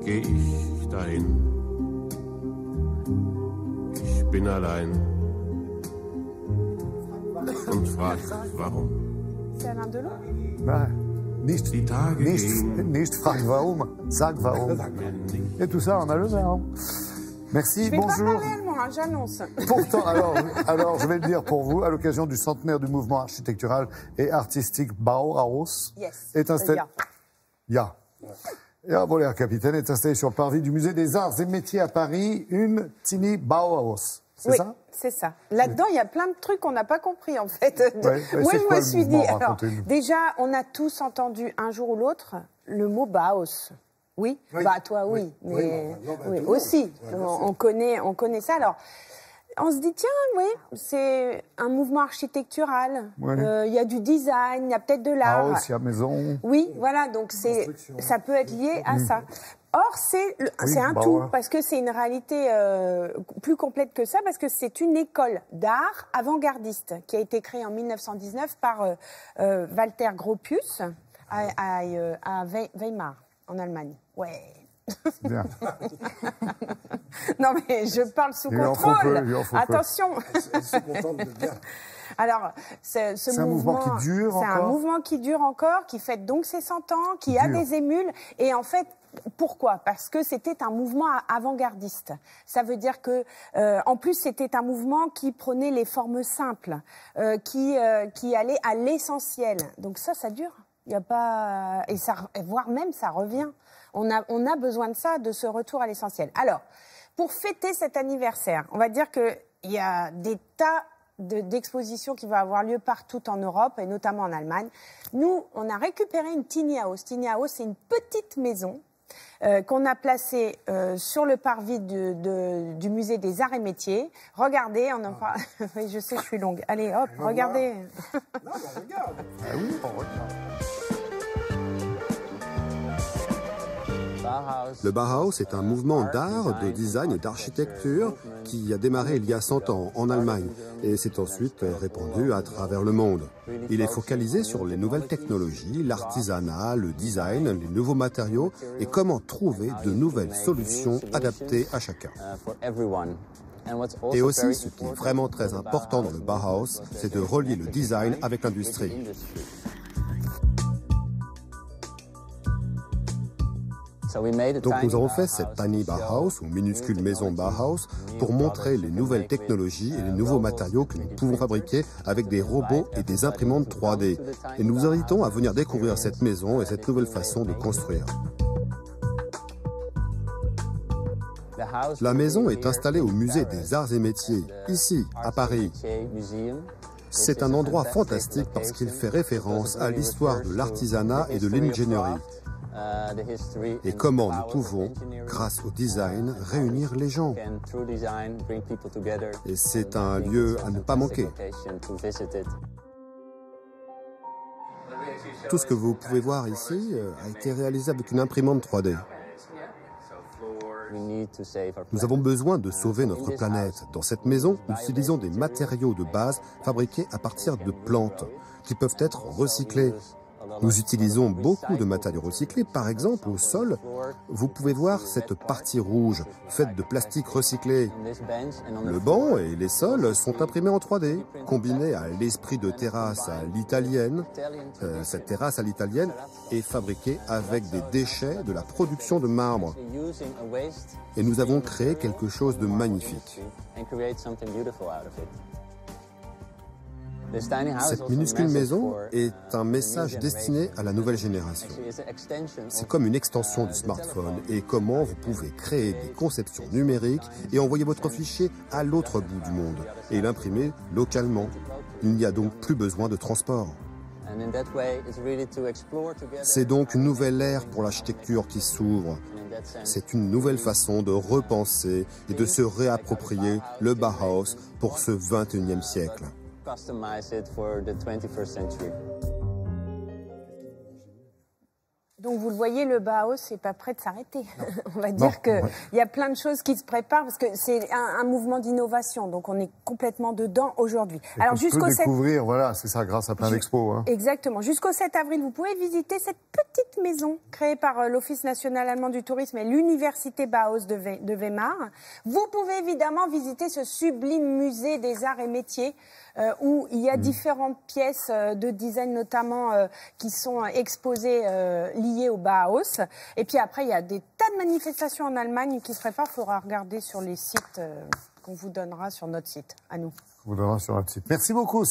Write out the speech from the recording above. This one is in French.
geh ich dahin. Ich bin allein und frag, warum. C'est Alain Delon? Die Tage gehen. Nicht frag warum, sag warum. Et tout ça, on a le même. Merci, Je vais bonjour. pas parler allemand, hein, j'annonce. Pourtant, alors, je vais le dire pour vous, à l'occasion du centenaire du mouvement architectural et artistique Bauhaus, Yes. est installé. Ja. Ja, Voler Capitaine est installé sur le parvis du Musée des Arts et Métiers à Paris, une Tini Bauhaus. C'est Oui, ça? c'est ça. Là-dedans, il y a plein de trucs qu'on n'a pas compris, en fait. Ouais, Moi, c'est je quoi me le suis dit, mouvement? alors, Racontez-nous. déjà, on a tous entendu un jour ou l'autre le mot Bauhaus. Oui, bah toi oui, mais oui, aussi. On connaît ça. Alors, on se dit tiens, oui, c'est un mouvement architectural. Il y a du design, il y a peut-être de l'art. House, il y a maison. Oui, voilà, donc ça peut être lié à ça. Or, c'est un tout, parce que c'est une réalité plus complète que ça, parce que c'est une école d'art avant-gardiste qui a été créée en 1919 par Walter Gropius à Weimar, en Allemagne. Ouais. Bien. Non, mais je parle sous Il en faut contrôle. peu, il en faut peu. Attention. Je suis contente de bien. Alors, c'est un mouvement qui dure encore. C'est un mouvement qui dure encore, qui fête donc ses 100 ans, qui a des émules. Et en fait, pourquoi? Parce que c'était un mouvement avant-gardiste. Ça veut dire que, en plus, c'était un mouvement qui prenait les formes simples, qui allait à l'essentiel. Donc ça dure. Il y a pas, voire même ça revient. On a besoin de ça, de ce retour à l'essentiel. Alors, pour fêter cet anniversaire, on va dire que il y a des tas d'expositions qui vont avoir lieu partout en Europe et notamment en Allemagne. Nous, on a récupéré une Tiny House. Tiny House, c'est une petite maison qu'on a placée sur le parvis du musée des Arts et Métiers. Regardez, on en parle. Oui, je sais, je suis longue. Allez, hop, regardez. Non, on regarde. Ah oui, on regarde. Le Bauhaus est un mouvement d'art, de design et d'architecture qui a démarré il y a 100 ans en Allemagne et s'est ensuite répandu à travers le monde. Il est focalisé sur les nouvelles technologies, l'artisanat, le design, les nouveaux matériaux et comment trouver de nouvelles solutions adaptées à chacun. Et aussi, ce qui est vraiment très important dans le Bauhaus, c'est de relier le design avec l'industrie. Donc nous avons fait cette Tiny Bauhaus, ou minuscule maison Bauhaus, pour montrer les nouvelles technologies et les nouveaux matériaux que nous pouvons fabriquer avec des robots et des imprimantes 3D. Et nous vous invitons à venir découvrir cette maison et cette nouvelle façon de construire. La maison est installée au musée des Arts et Métiers, ici, à Paris. C'est un endroit fantastique parce qu'il fait référence à l'histoire de l'artisanat et de l'ingénierie. Et comment nous pouvons, grâce au design, réunir les gens. Et c'est un lieu à ne pas manquer. Tout ce que vous pouvez voir ici a été réalisé avec une imprimante 3D. Nous avons besoin de sauver notre planète. Dans cette maison, nous utilisons des matériaux de base fabriqués à partir de plantes qui peuvent être recyclés. Nous utilisons beaucoup de matériaux recyclés. Par exemple, au sol, vous pouvez voir cette partie rouge faite de plastique recyclé. Le banc et les sols sont imprimés en 3D, combinés à l'esprit de terrasse à l'italienne. Cette terrasse à l'italienne est fabriquée avec des déchets de la production de marbre. Et nous avons créé quelque chose de magnifique. Cette minuscule maison est un message destiné à la nouvelle génération. C'est comme une extension du smartphone et comment vous pouvez créer des conceptions numériques et envoyer votre fichier à l'autre bout du monde et l'imprimer localement. Il n'y a donc plus besoin de transport. C'est donc une nouvelle ère pour l'architecture qui s'ouvre. C'est une nouvelle façon de repenser et de se réapproprier le Bauhaus pour ce 21e siècle. Donc vous le voyez, le Bauhaus n'est pas prêt de s'arrêter. On va dire qu'il y a plein de choses qui se préparent parce que c'est un mouvement d'innovation. Donc on est complètement dedans aujourd'hui. Alors jusqu'au découvrir, voilà, c'est ça, grâce à plein d'expos. Hein. Exactement. Jusqu'au 7 avril, vous pouvez visiter cette petite maison créée par l'Office national allemand du tourisme et l'Université Bauhaus de Weimar. Vous pouvez évidemment visiter ce sublime musée des arts et métiers où il y a différentes pièces de design notamment qui sont exposées liées au Bauhaus. Et puis après, il y a des tas de manifestations en Allemagne qui se préparent. Il faudra regarder sur les sites qu'on vous donnera sur notre site, à nous. On vous donnera sur notre site. Merci beaucoup.